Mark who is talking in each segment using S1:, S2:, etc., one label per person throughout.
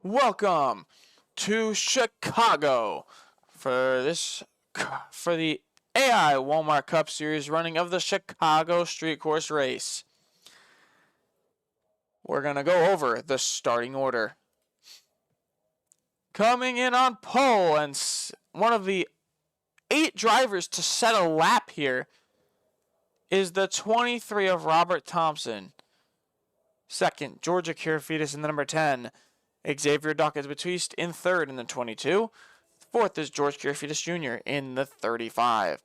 S1: Welcome to Chicago for the AI Walmart Cup Series running of the Chicago Street Course Race. We're going to go over the starting order. Coming in on pole and one of the 8 drivers to set a lap here is the 23 of Robert Thompson. Second, Georgia Kirifitis in the number 10. Xavier Dawkins-Batiste in third in the 22. Fourth is George Kirifitis Jr. in the 35.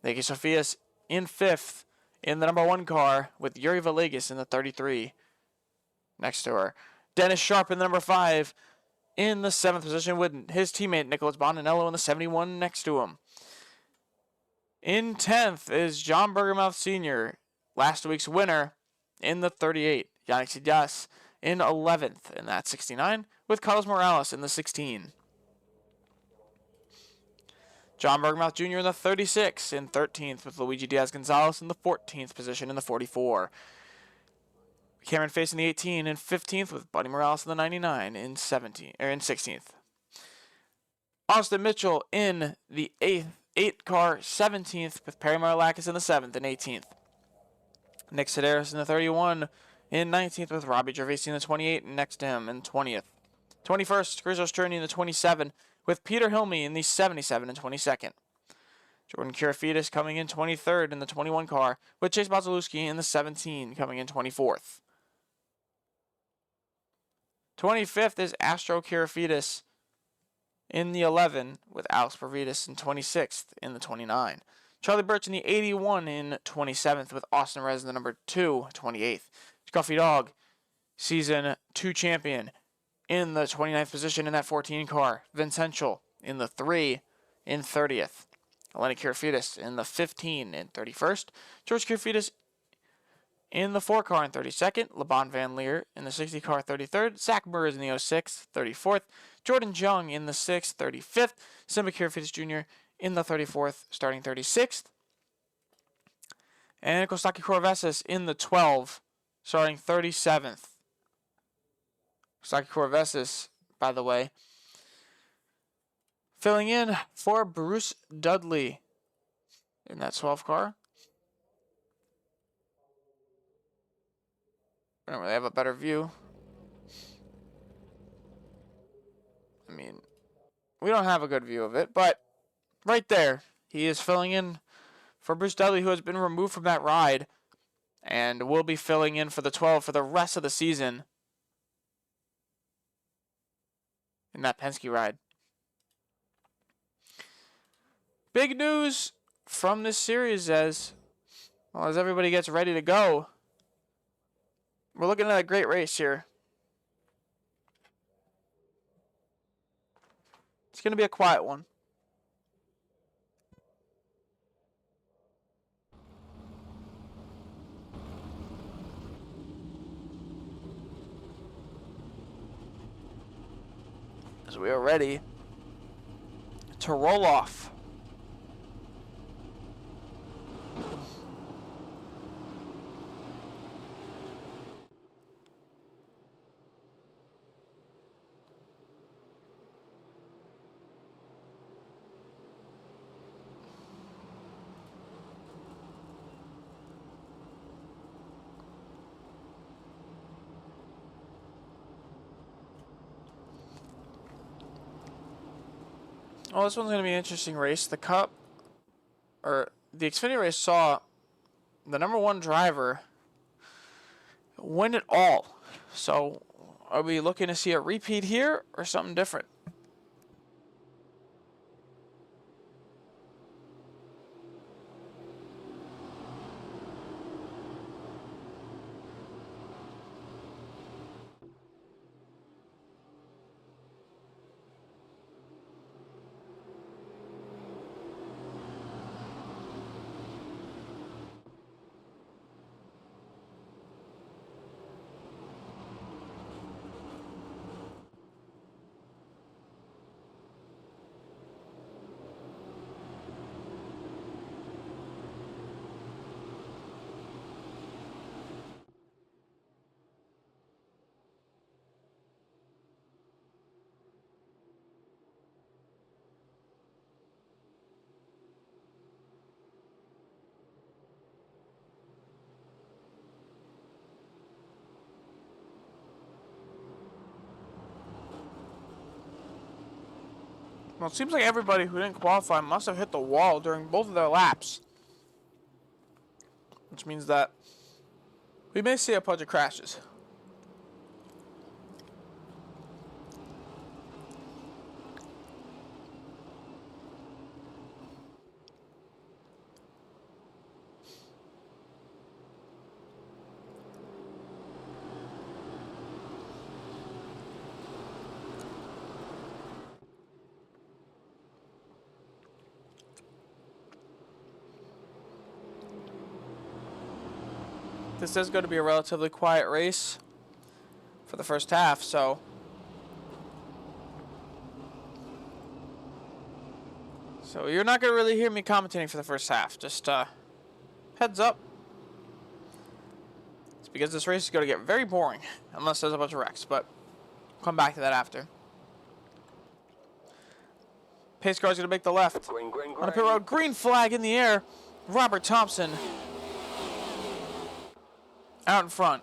S1: Nikki Sophias in fifth in the number 1 car with Yuri Villegas in the 33 next to her. Dennis Sharp in the number 5 in the 7th position with his teammate Nicholas Bondanello in the 71 next to him. In 10th is John Bergermouth Sr., last week's winner, in the 38. Yannick Sidias in 11th in that 69 with Carlos Morales in the 16. John Bergmouth Jr. in the 36 in 13th with Luigi Diaz-Gonzalez in the 14th position in the 44. Cameron Face in the 18 and 15th with Buddy Morales in the 99 in 16th. Austin Mitchell in the 8 car 17th with Perry Marlakis in the 7th and 18th. Nick Sedaris in the 31 in 19th with Robbie Gervasi in the 28 and next to him in 20th. 21st, Chris Ostroni in the 27 with Peter Hilme in the 77 and 22nd. Jordan Kirifitis coming in 23rd in the 21 car with Chase Bazalewski in the 17 coming in 24th. 25th is Astro Kirifitis in the 11 with Alex Providis in 26th in the 29. Charlie Birch in the 81 in 27th with Austin Rez in the number 2, 28th. Scuffy Dog, Season 2 champion, in the 29th position in that 14 car. Vincential in the 3 in 30th. Eleni Kirifitis in the 15 in 31st. George Kirifitis in the 4 car in 32nd. Laban Van Leer in the 60 car 33rd. Zach Burrs in the 06 34th. Jordan Jung in the 6 35th. Simba Kirifitis Jr. in the 34th starting 36th. And Kostaki Corvesis in the 12 starting 37th. Kostaki Corvesis, by the way, filling in for Bruce Dudley in that 12 car. I don't really have a better view. I mean, we don't have a good view of it, but right there, he is filling in for Bruce Dudley, who has been removed from that ride and will be filling in for the 12 for the rest of the season in that Penske ride. Big news from this series as everybody gets ready to go. We're looking at a great race here. It's going to be a quiet one. As we are ready to roll off. Oh, this one's going to be an interesting race. The Xfinity race saw the number 1 driver win it all. So, are we looking to see a repeat here or something different? Well, it seems like everybody who didn't qualify must have hit the wall during both of their laps. Which means that we may see a bunch of crashes. This is going to be a relatively quiet race for the first half, so you're not going to really hear me commentating for the first half. Just heads up. It's because this race is going to get very boring unless there's a bunch of wrecks, but I'll come back to that after. Pace car's going to make the left.
S2: Green.
S1: On the pit road, green flag in the air. Robert Thompson out in front.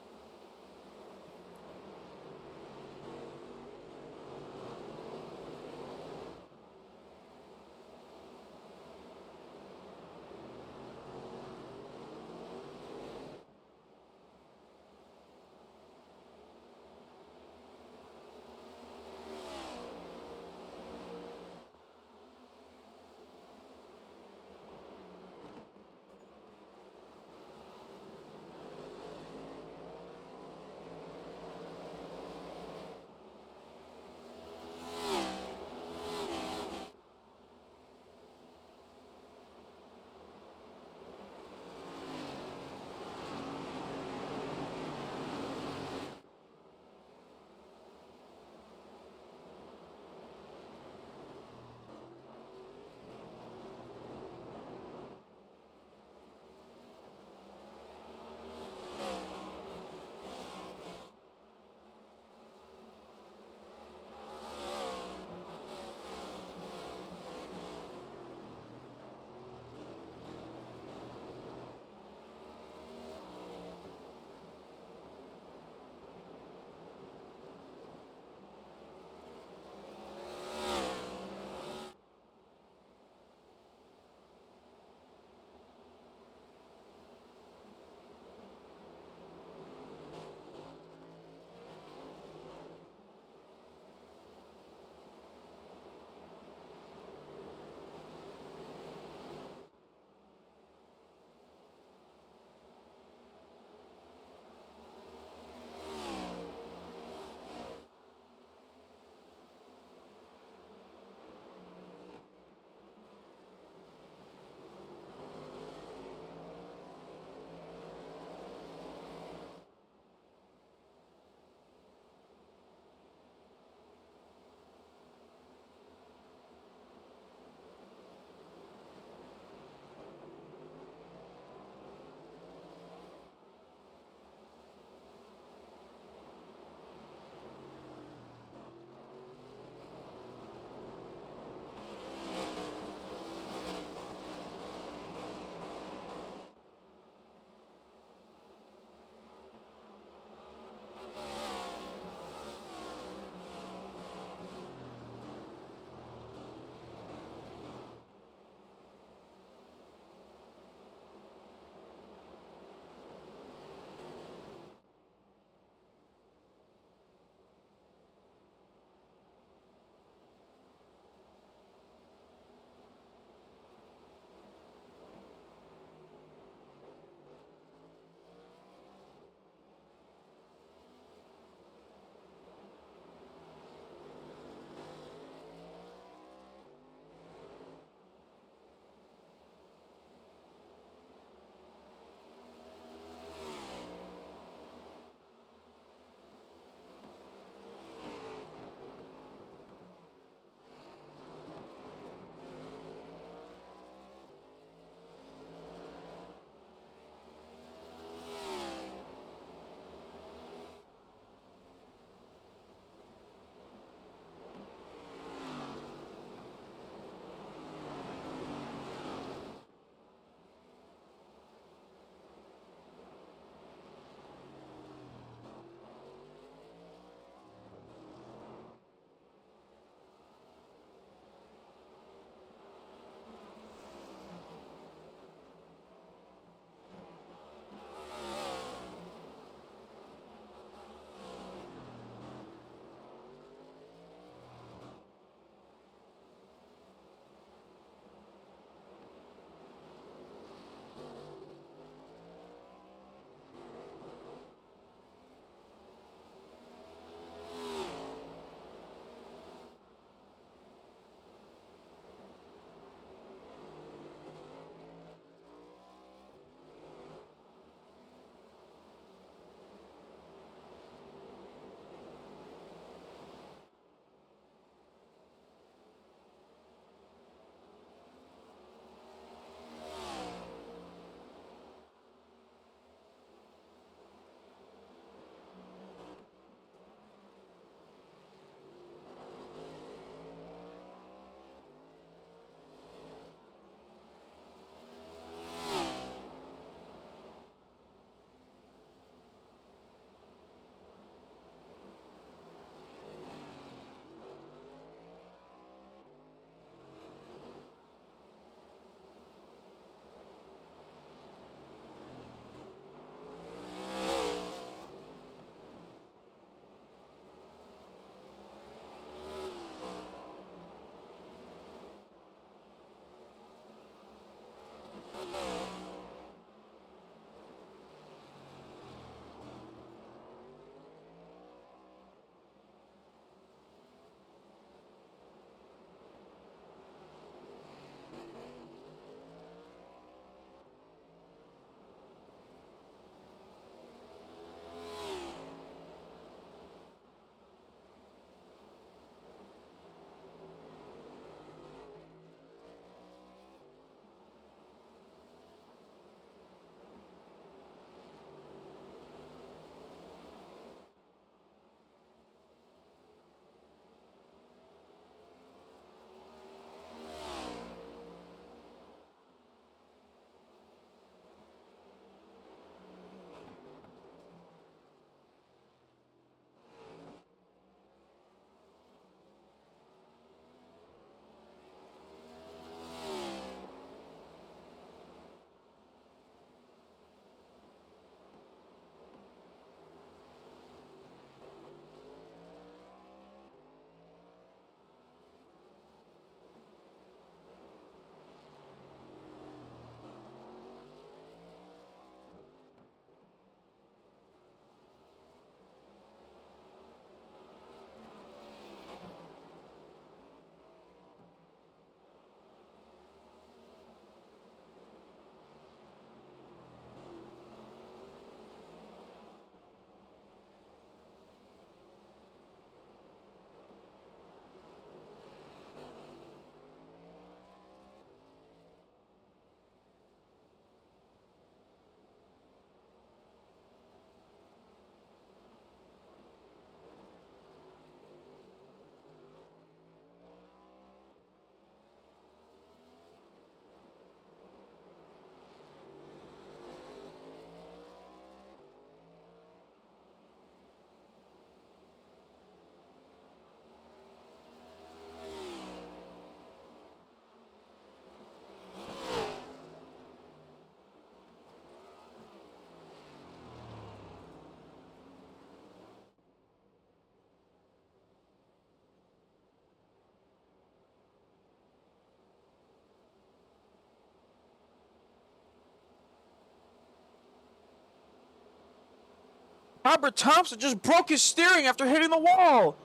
S1: Robert Thompson just broke his steering after hitting the wall.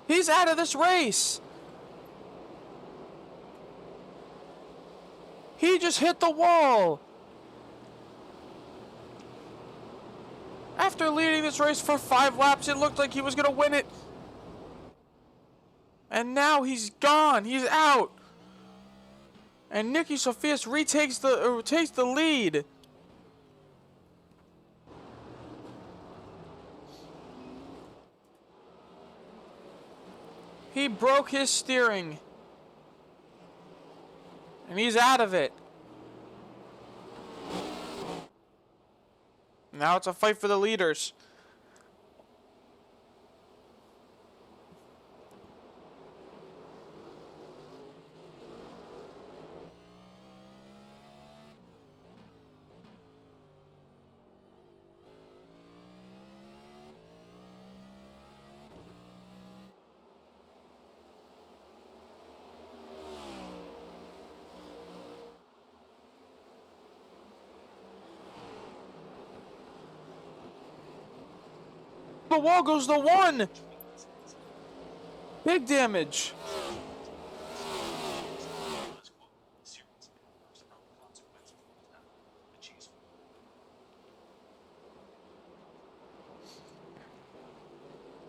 S1: He's out of this race. He just hit the wall. After leading this race for 5 laps, it looked like he was going to win it. And now he's gone. He's out. And Nicky Sophias takes the lead. He broke his steering. And he's out of it. Now it's a fight for the leaders. The wall goes to 1. Big damage.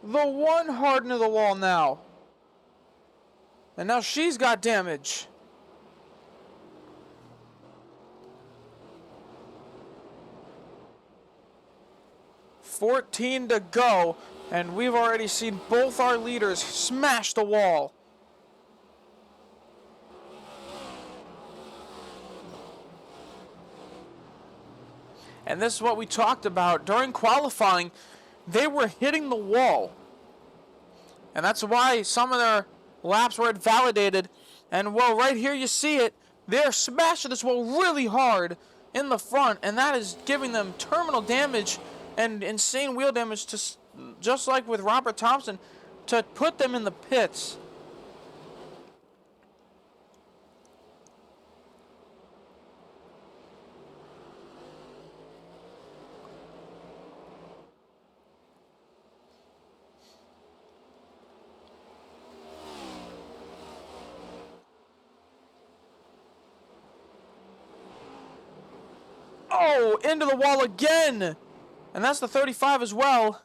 S1: The 1 hardened to the wall now. And now she's got damage. $14 to go, and we've already seen both our leaders smash the wall. And this is what we talked about during qualifying. They were hitting the wall. And that's why some of their laps were invalidated. And well, right here you see it. They're smashing this wall really hard in the front, and that is giving them terminal damage and insane wheel damage, to just like with Robert Thompson, to put them in the pits. Oh, into the wall again! And that's the 35 as well.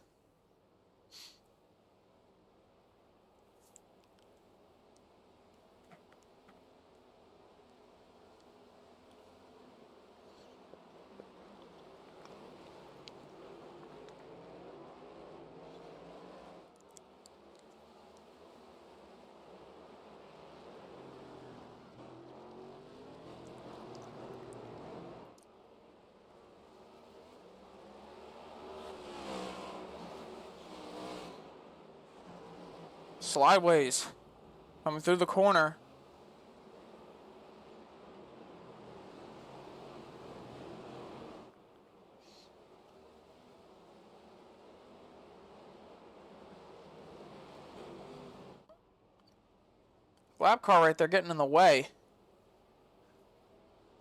S1: Slideways coming through the corner. Lap car right there getting in the way.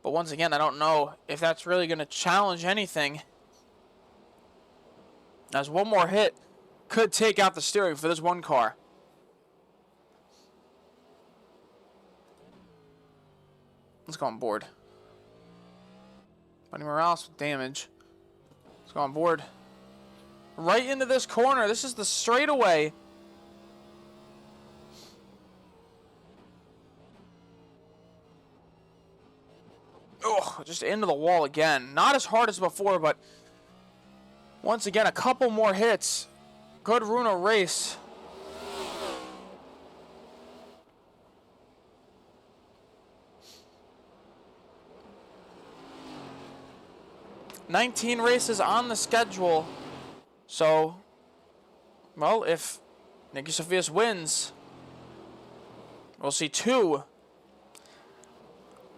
S1: But once again, I don't know if that's really going to challenge anything, as one more hit could take out the steering for this one car. Let's go on board. Buddy Morales with damage. Let's go on board. Right into this corner. This is the straightaway. Oh, just into the wall again. Not as hard as before, but once again, a couple more hits could ruin a race. "19 races on the schedule." So, well, if Nicky Sophias wins, we'll see 2.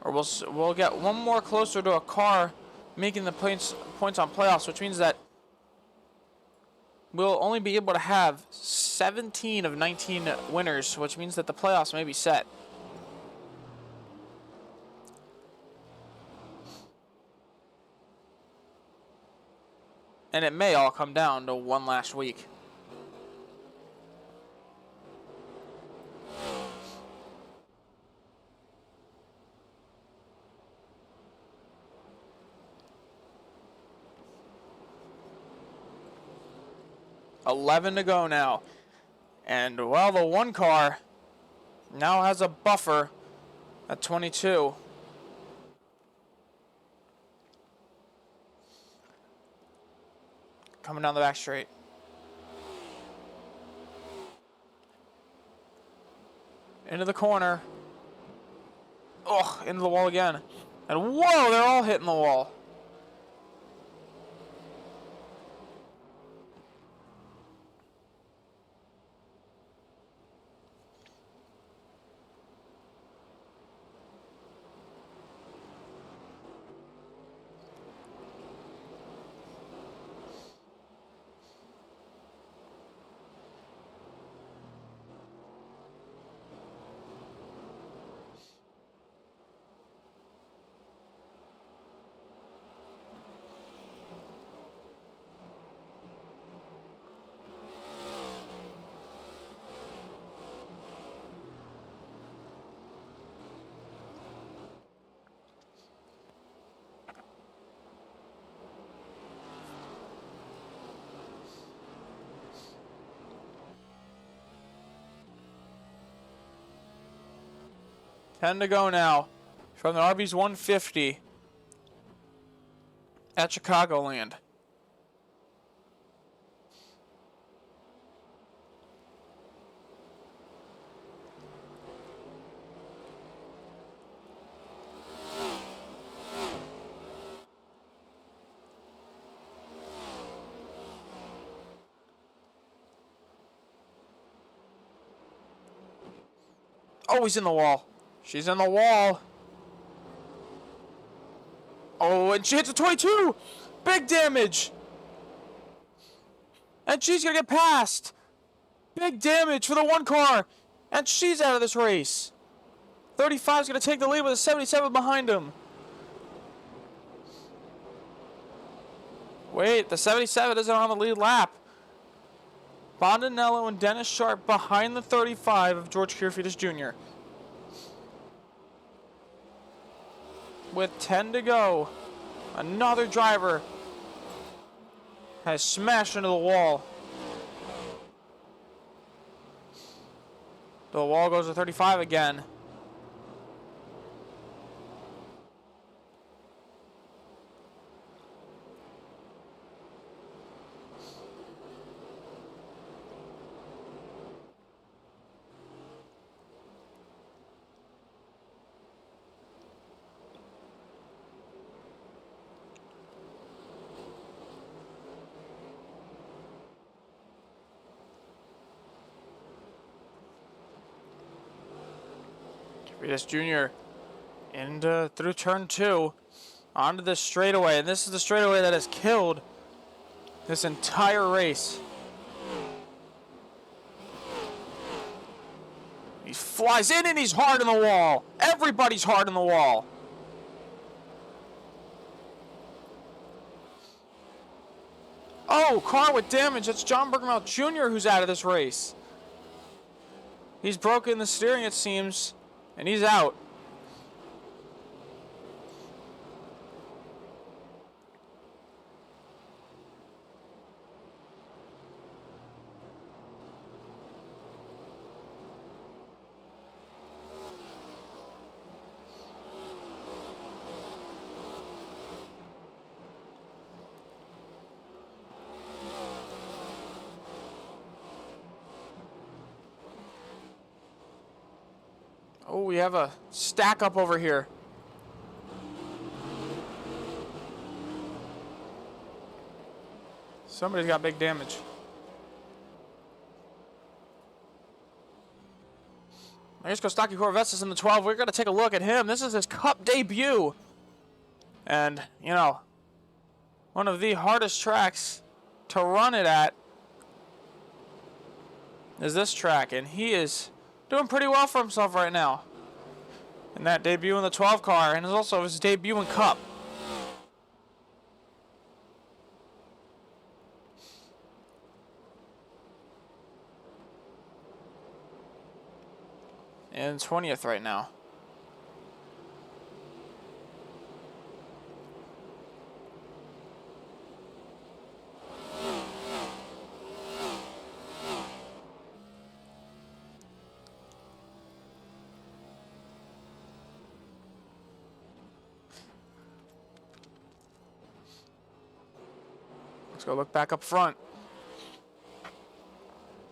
S1: Or we'll get one more closer to a car making the points on playoffs, which means that we'll only be able to have 17 of 19 winners, which means that the playoffs may be set. And it may all come down to one last week. $11 to go now. And, well, the one car now has a buffer at 22. Coming down the back straight. Into the corner. Oh, into the wall again. And whoa, they're all hitting the wall. $10 to go now from the Arby's 150 at Chicagoland. Oh, he's in the wall. She's in the wall. Oh, and she hits a 22. Big damage. And she's going to get past. Big damage for the one car. And she's out of this race. 35 is going to take the lead with a 77 behind him. Wait, the 77 isn't on the lead lap. Bondanello and Dennis Sharp behind the 35 of George Kyrgios Jr. With 10 to go, another driver has smashed into the wall. The wall goes to 35 again. Kyrgios Jr. Through turn 2 onto the straightaway, and this is the straightaway that has killed this entire race. He flies in and he's hard in the wall. Everybody's hard in the wall. Oh, car with damage. It's John Bergmouth Jr. who's out of this race. He's broken the steering, it seems, and he's out. Oh, we have a stack up over here. Somebody's got big damage. Here's Kostaki Corvettes in the 12. We're going to take a look at him. This is his Cup debut. And, you know, one of the hardest tracks to run it at is this track. And he is doing pretty well for himself right now in that debut in the 12 car, and is also his debut in Cup. in 20th right now. Let's go look back up front.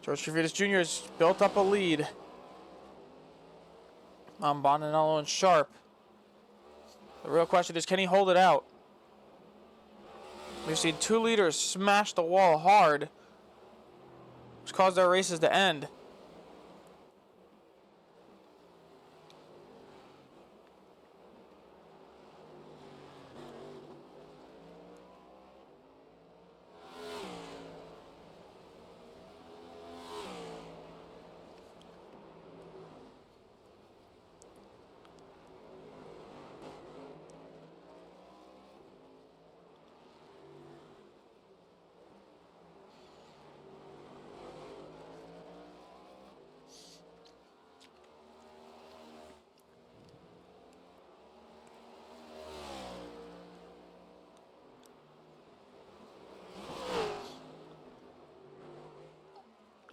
S1: George Trevitas Jr. has built up a lead on Bonanello and Sharp. The real question is, can he hold it out? We've seen two leaders smash the wall hard, which caused their races to end.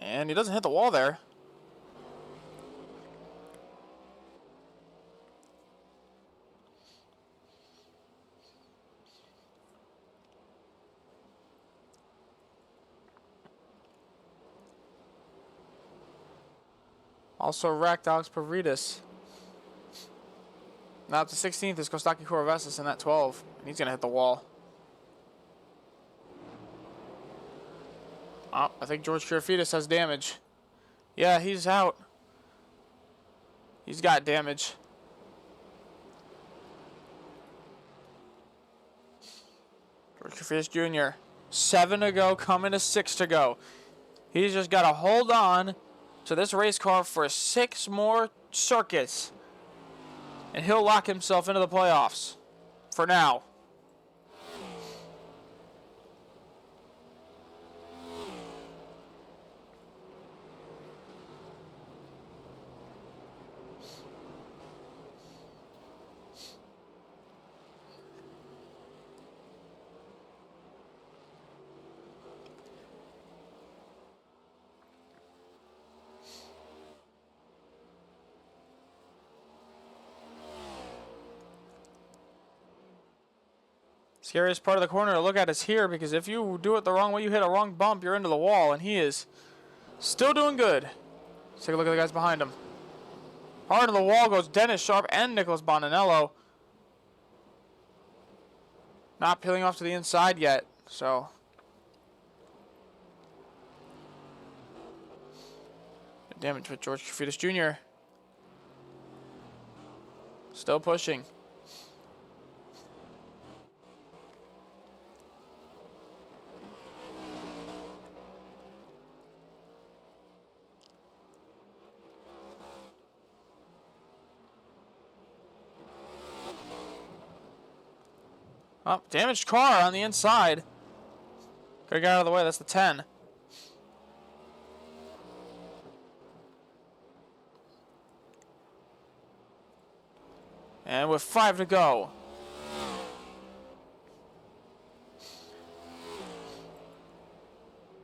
S1: And he doesn't hit the wall there. Also wrecked Alex Pavridis. Now up to 16th is Kostaki Kouravesas in that 12. And he's going to hit the wall. Oh, I think George Trevitas has damage. Yeah, he's out. He's got damage. George Trevitas Jr. 7 to go, coming to 6 to go. He's just got to hold on to this race car for 6 more circuits. And he'll lock himself into the playoffs. For now. Scariest part of the corner to look at is here, because if you do it the wrong way, you hit a wrong bump, you're into the wall, and he is still doing good. Let's take a look at the guys behind him. Hard to the wall goes Dennis Sharp and Nicholas Bonanello. Not peeling off to the inside yet, so. Damage with George Trevitas Jr. Still pushing. Oh, damaged car on the inside. Gotta get out of the way. That's the 10. And with 5 to go.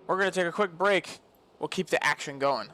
S1: We're going to take a quick break. We'll keep the action going.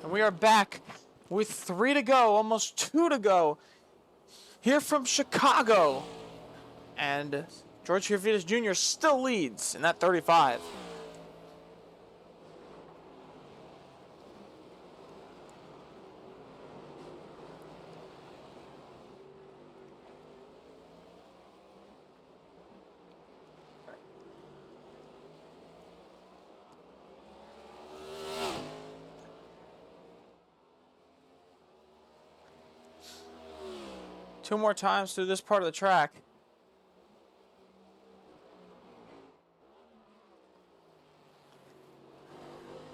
S1: And we are back with 3 to go, almost 2 to go. Here from Chicago. And George Kirifidas Jr. still leads in that 35. Two more times through this part of the track.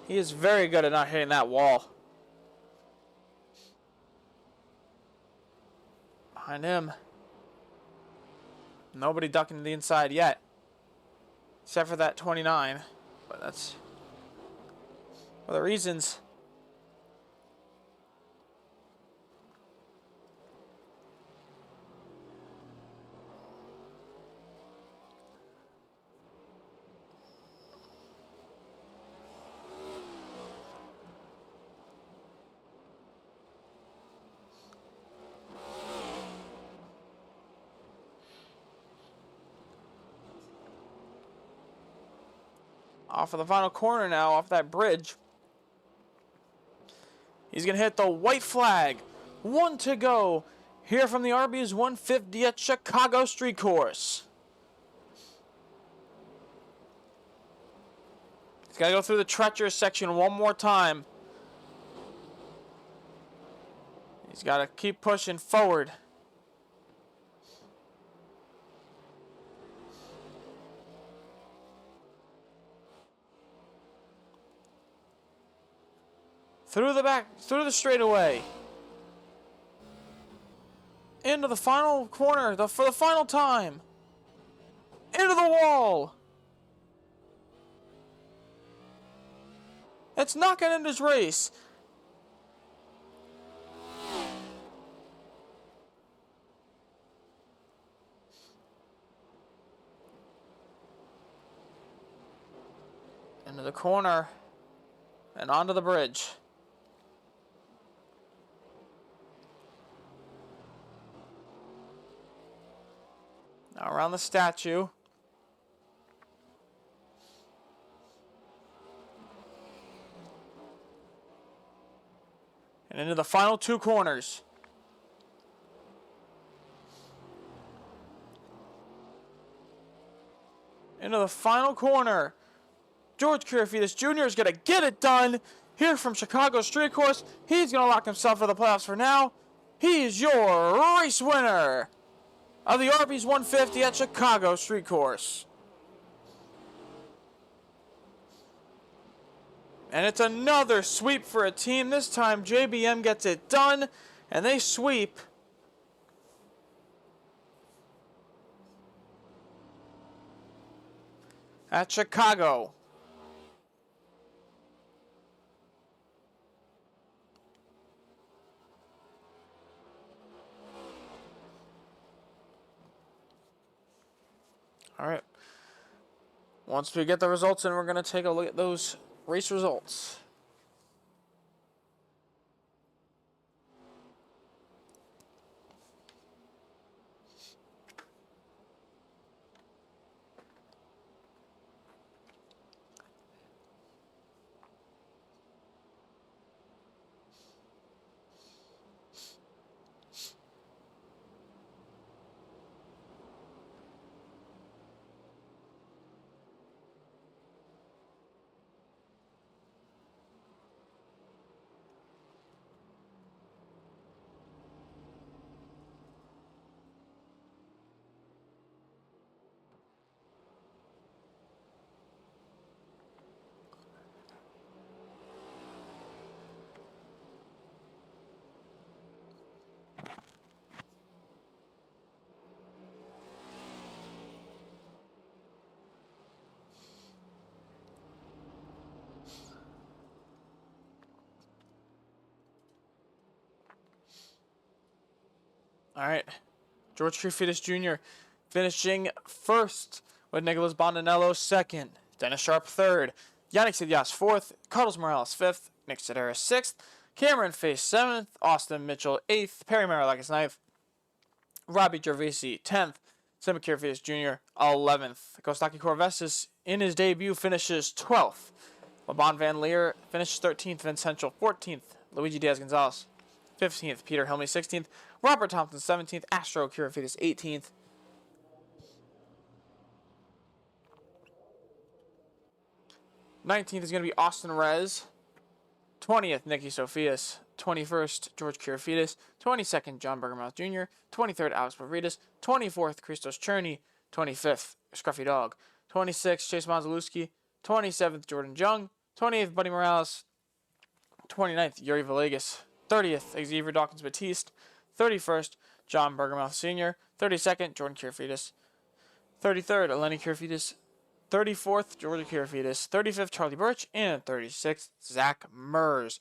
S1: He is very good at not hitting that wall. Behind him. Nobody ducking to the inside yet. Except for that 29. But that's for the reasons. Off of the final corner now, off that bridge. He's going to hit the white flag. 1 to go. Here from the Arby's 150 at Chicago Street Course. He's got to go through the treacherous section one more time. He's got to keep pushing forward. Through the back, through the straightaway. Into the final corner for the final time. Into the wall. It's not going to end his race. Into the corner and onto the bridge. Now around the statue. And into the final 2 corners. Into the final corner. George Kirifidas Jr. is going to get it done here from Chicago Street Course. He's going to lock himself for the playoffs for now. He is your race winner of the Arby's 150 at Chicago Street Course. And it's another sweep for a team. This time JBM gets it done, and they sweep. At Chicago. All right. Once we get the results in, we're going to take a look at those race results. All right. George Kirifidas Jr. finishing first with Nicholas Bondanello second. Dennis Sharp third. Yannick Sidias fourth. Carlos Morales fifth. Nick Sedaris sixth. Cameron Face 7th. Austin Mitchell 8th. Perry Marilakis 9th. Robbie Gervasi 10th. Sam Kyrgios Jr. 11th. Kostaki Korvesis in his debut finishes 12th. LeBron Van Leer finishes 13th. Vince Central 14th. Luigi Diaz-Gonzalez 15th. Peter Helmy 16th. Robert Thompson 17th. Astro Kyrgios 18th. '19th is going to be Austin Rez. 20th, Nicky Sophias. 21st, George Kyrgios. 22nd, John Bergermouth Jr. 23rd, Alex Pavlidis. 24th, Christos Cherny. 25th, Scruffy Dog. 26th, Chase Monzalewski. 27th, Jordan Jung. 28th, Buddy Morales. 29th, Yuri Villegas. 30th, Xavier Dawkins Batiste. 31st, John Bergermouth Sr. 32nd, Jordan Kyrgios. 33rd, Eleni Kyrgios. 34th, Georgia Kyrgios. 35th, Charlie Birch. And 36th, Zach Mers.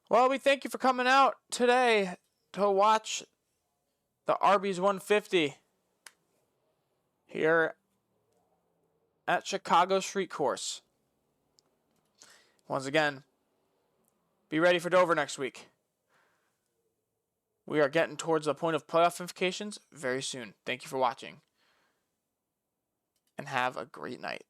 S1: Well, we thank you for coming out today to watch the Arby's 150 here at Chicago Street Course. Once again, be ready for Dover next week. We are getting towards the point of playoff implications very soon. Thank you for watching. And have a great night.